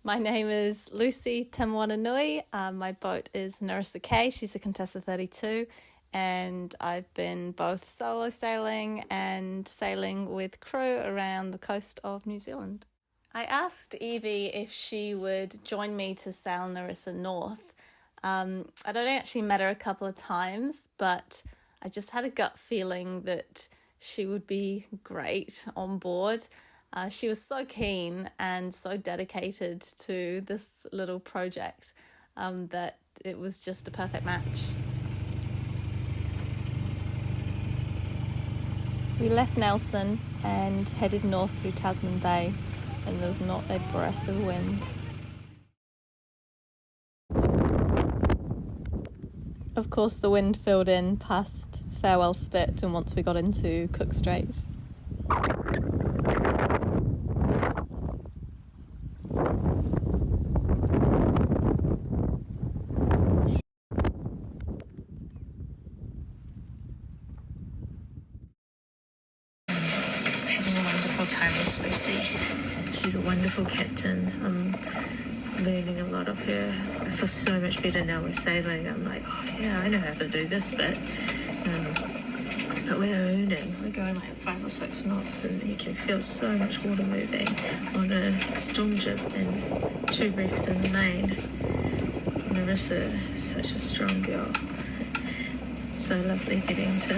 My name is Lucy Tamwananui. My boat is Narissa K. She's a Contessa 32, and I've been both solo sailing and sailing with crew around the coast of New Zealand. I asked Evie if she would join me to sail Narissa north. I'd only actually met her a couple of times, but I just had a gut feeling that she would be great on board. She was so keen and so dedicated to this little project that it was just a perfect match. We left Nelson and headed north through Tasman Bay, and there was not a breath of wind. Of course, the wind filled in past Farewell Spit and once we got into Cook Strait. Time with Lucy. She's a wonderful captain. I'm learning a lot of her. I feel so much better now with sailing. I'm like, oh yeah, I know how to do this bit. But we're owning. We're going like 5 or 6 knots, and you can feel so much water moving on a storm jib and 2 reefs in the main. Narissa is such a strong girl. It's so lovely getting to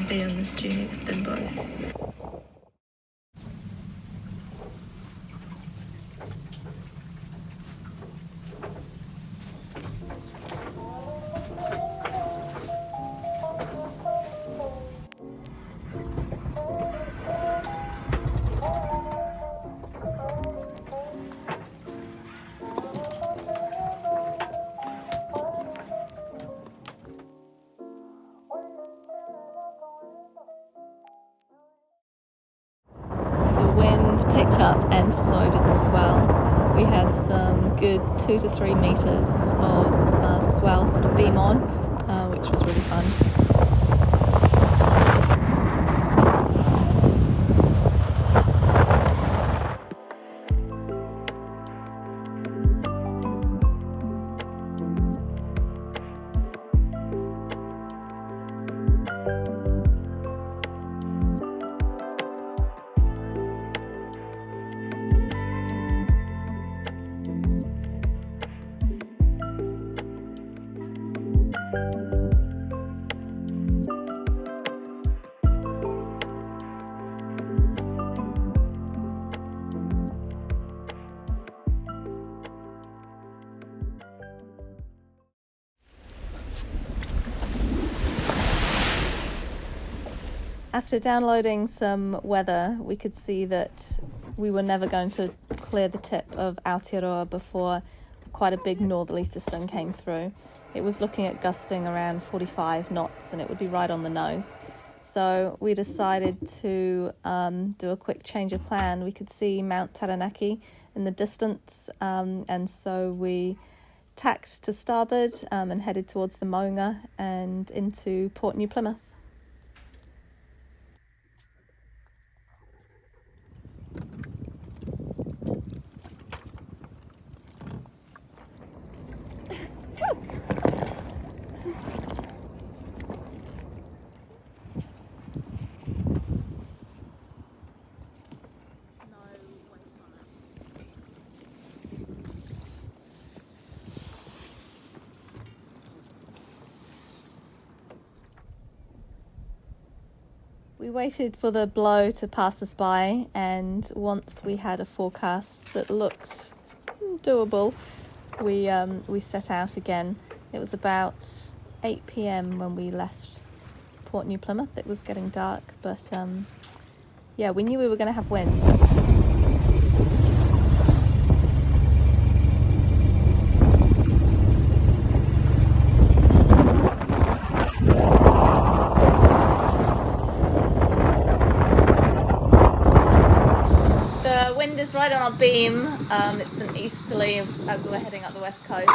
be on this journey with them both. Picked up and so did the swell. We had some good 2 to 3 metres of swell sort of beam on, which was really fun. After downloading some weather, we could see that we were never going to clear the tip of Aotearoa before quite a big northerly system came through. It was looking at gusting around 45 knots and it would be right on the nose. So we decided to do a quick change of plan. We could see Mount Taranaki in the distance, and so we tacked to starboard and headed towards the Maunga and into Port New Plymouth. We waited for the blow to pass us by, and once we had a forecast that looked doable, we set out again. It was about 8 p.m. when we left Port New Plymouth. It was getting dark, but yeah, we knew we were going to have wind. Is right on our beam. It's an easterly as we're heading up the west coast.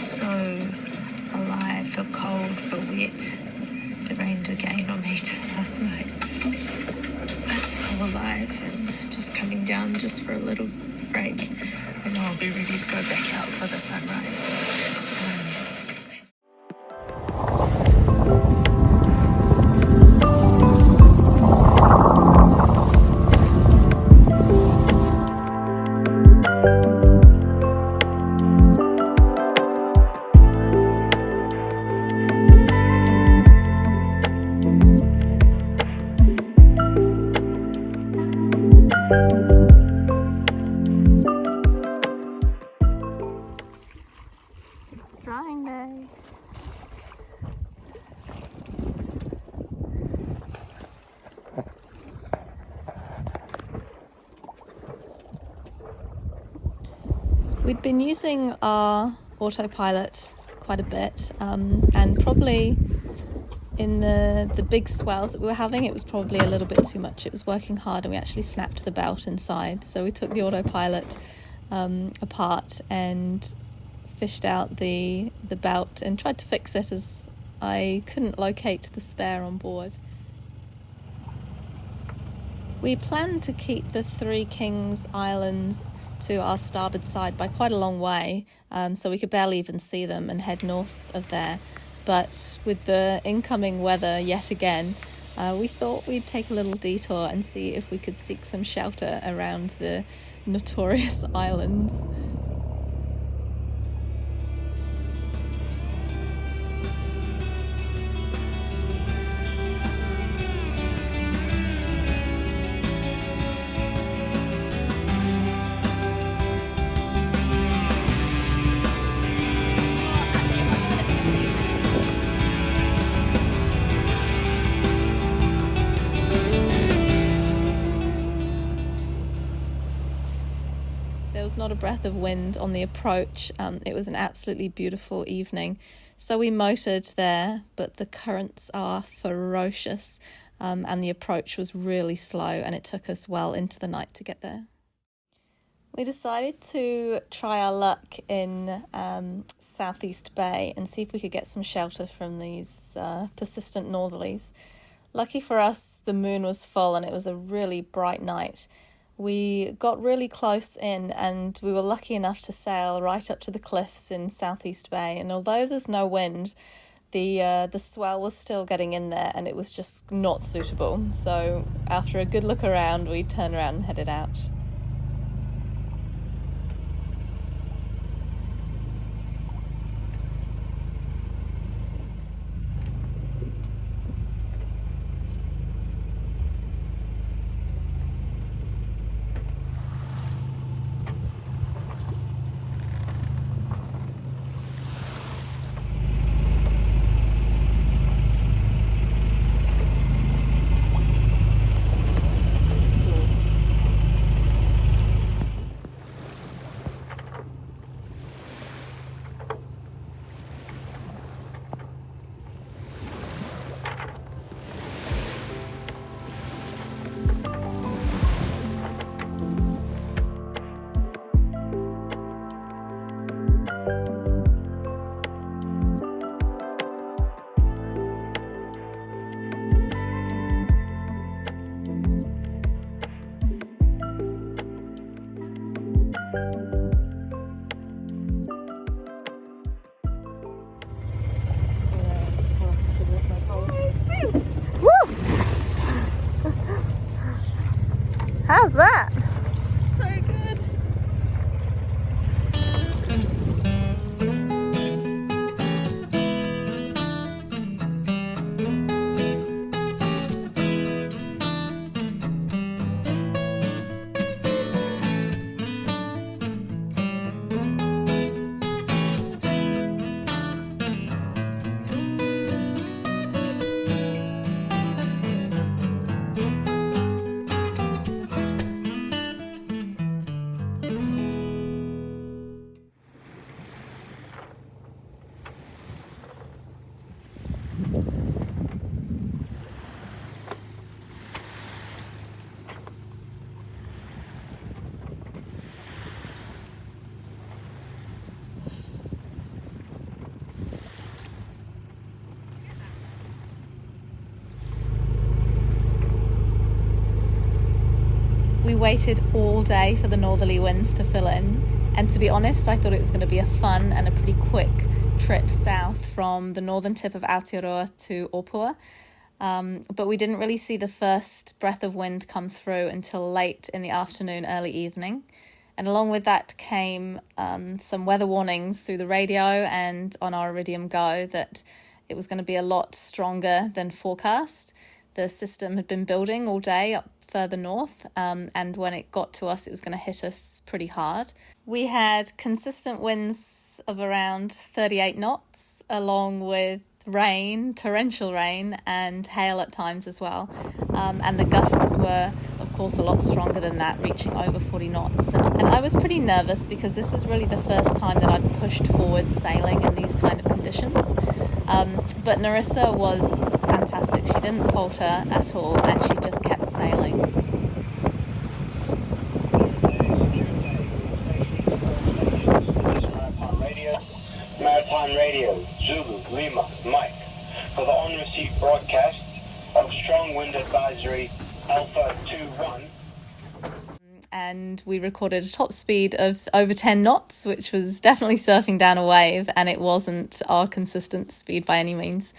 so alive, felt cold, felt wet. It rained again on me last night. But so alive and just coming down just for a little break. And I'll be ready to go back out for the sunrise. Drying day. We'd been using our autopilot quite a bit, and probably in the big swells that we were having, it was probably a little bit too much. It was working hard, and we actually snapped the belt inside. So we took the autopilot apart and fished out the belt and tried to fix it, as I couldn't locate the spare on board. We planned to keep the Three Kings Islands to our starboard side by quite a long way, so we could barely even see them, and head north of there. But with the incoming weather yet again, we thought we'd take a little detour and see if we could seek some shelter around the notorious islands. There was not a breath of wind on the approach. It was an absolutely beautiful evening. So we motored there, but the currents are ferocious, and the approach was really slow, and it took us well into the night to get there. We decided to try our luck in Southeast Bay and see if we could get some shelter from these persistent northerlies. Lucky for us, the moon was full and it was a really bright night. We got really close in, and we were lucky enough to sail right up to the cliffs in Southeast Bay. And although there's no wind, the swell was still getting in there, and it was just not suitable. So after a good look around, we turned around and headed out. How's that? So good. waited all day for the northerly winds to fill in, and to be honest, I thought it was going to be a fun and a pretty quick trip south from the northern tip of Aotearoa to Opua. But we didn't really see the first breath of wind come through until late in the afternoon, early evening. And along with that came some weather warnings through the radio and on our Iridium Go that it was going to be a lot stronger than forecast. The system had been building all day up further north, and when it got to us, it was going to hit us pretty hard. We had consistent winds of around 38 knots, along with rain, torrential rain, and hail at times as well. And the gusts were, of course, a lot stronger than that, reaching over 40 knots. And I was pretty nervous because this is really the first time that I'd pushed forward sailing in these kind of conditions. But Narissa was fantastic. She didn't falter at all, and she just kept sailing. Maritime Radio, Zulu, Lima, Mike, for the on-receipt broadcast of Strong Wind Advisory Alpha 21. And we recorded a top speed of over 10 knots, which was definitely surfing down a wave, and it wasn't our consistent speed by any means.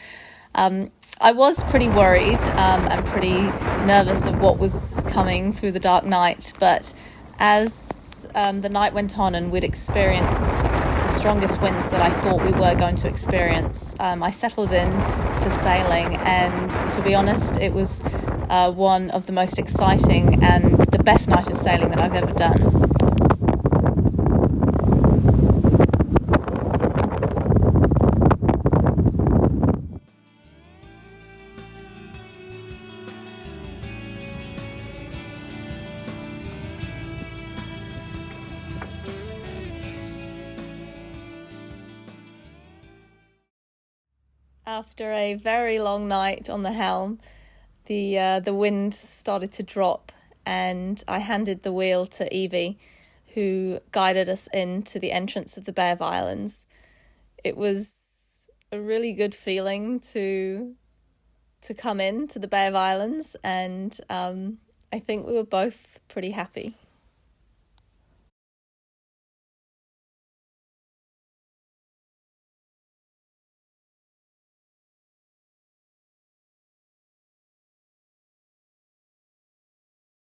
I was pretty worried and pretty nervous of what was coming through the dark night, but as the night went on and we'd experienced the strongest winds that I thought we were going to experience, I settled in to sailing, and to be honest, it was one of the most exciting and the best night of sailing that I've ever done. After a very long night on the helm, the wind started to drop, and I handed the wheel to Evie, who guided us into the entrance of the Bay of Islands. It was a really good feeling to come in to the Bay of Islands, and I think we were both pretty happy.